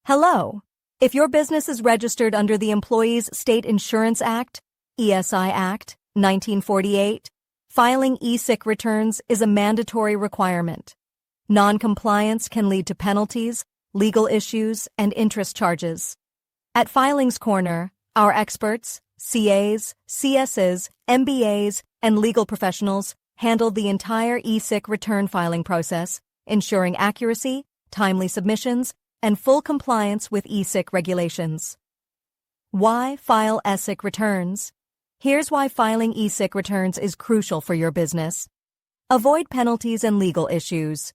Hello. If your business is registered under the Employees State Insurance Act, ESI Act, 1948, filing ESIC returns is a mandatory requirement. Non-compliance can lead to penalties, legal issues, and interest charges. At Filings Corner, our experts, CAs, CSs, MBAs, and legal professionals handle the entire ESIC return filing process, ensuring accuracy, timely submissions, and full compliance with ESIC regulations. Why file ESIC returns? Here's why filing ESIC returns is crucial for your business. Avoid penalties and legal issues.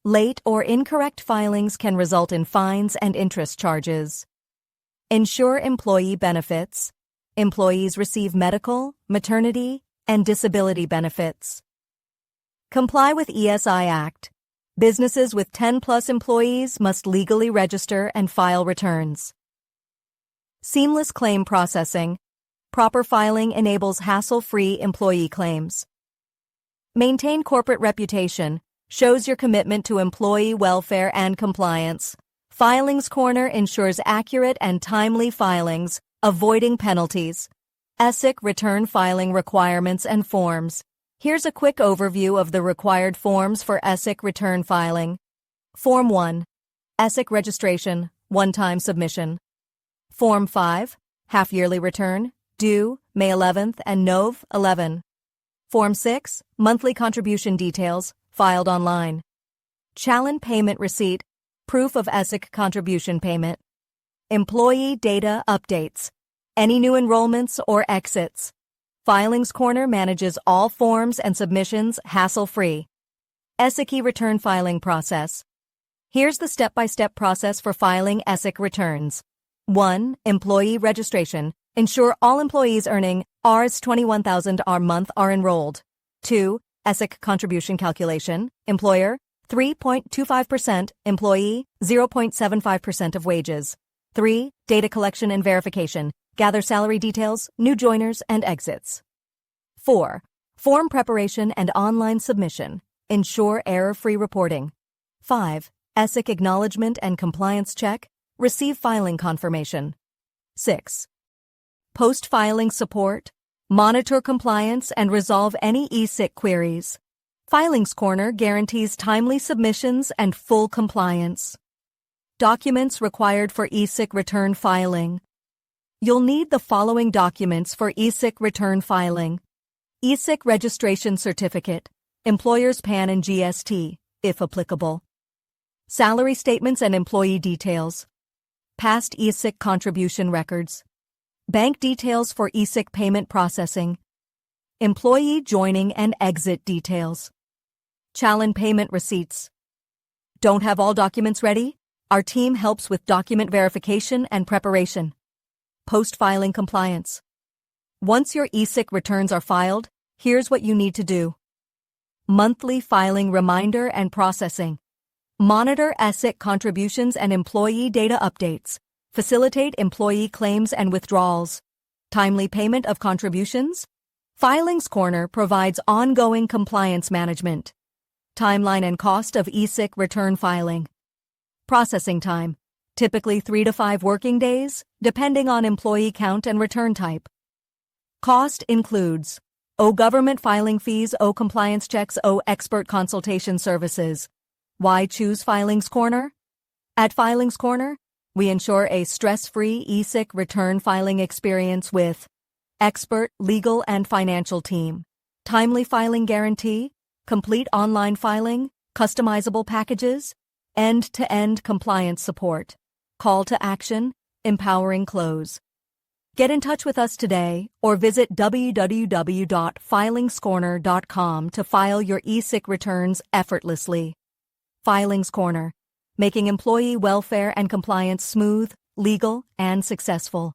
Late or incorrect filings can result in fines and interest charges. Ensure employee benefits. Employees receive medical, maternity, and disability benefits. Comply with ESI Act. Businesses with 10+ employees must legally register and file returns. Seamless claim processing. Proper filing enables hassle-free employee claims. Maintain corporate reputation. Shows your commitment to employee welfare and compliance. Filings Corner ensures accurate and timely filings, avoiding penalties. ESIC return filing requirements and forms. Here's a quick overview of the required forms for ESIC return filing. Form 1. ESIC registration, one-time submission. Form 5. Half-yearly return, due May 11th and Nov 11. Form 6. Monthly contribution details, filed online. Challan payment receipt, proof of ESIC contribution payment. Employee data updates, any new enrollments or exits. Filings Corner manages all forms and submissions hassle-free. ESIC return filing process. Here's the step-by-step process for filing ESIC returns. 1. Employee registration. Ensure all employees earning Rs. 21,000 a month are enrolled. 2. ESIC contribution calculation. Employer, 3.25%. Employee, 0.75% of wages. 3. Data collection and verification. Gather salary details, new joiners, and exits. 4. Form preparation and online submission. Ensure error-free reporting. 5. ESIC acknowledgement and compliance check. Receive filing confirmation. 6. Post-filing support. Monitor compliance and resolve any ESIC queries. Filings Corner guarantees timely submissions and full compliance. Documents required for ESIC return filing. You'll need the following documents for ESIC return filing. ESIC registration certificate, employer's PAN and GST, if applicable. Salary statements and employee details. Past ESIC contribution records. Bank details for ESIC payment processing. Employee joining and exit details. Challan payment receipts. Don't have all documents ready? Our team helps with document verification and preparation. Post-filing compliance. Once your ESIC returns are filed, here's what you need to do. Monthly filing reminder and processing. Monitor ESIC contributions and employee data updates. Facilitate employee claims and withdrawals. Timely payment of contributions. Filings Corner provides ongoing compliance management. Timeline and cost of ESIC return filing. Processing time. Typically 3 to 5 working days, depending on employee count and return type. Cost includes O government filing fees, O compliance checks, O expert consultation services. Why choose Filings Corner? At Filings Corner, we ensure a stress-free ESIC return filing experience with expert legal and financial team, timely filing guarantee, complete online filing, customizable packages, end-to-end compliance support. Call to action, empowering close. Get in touch with us today or visit www.filingscorner.com to file your ESIC returns effortlessly. Filings Corner, making employee welfare and compliance smooth, legal, and successful.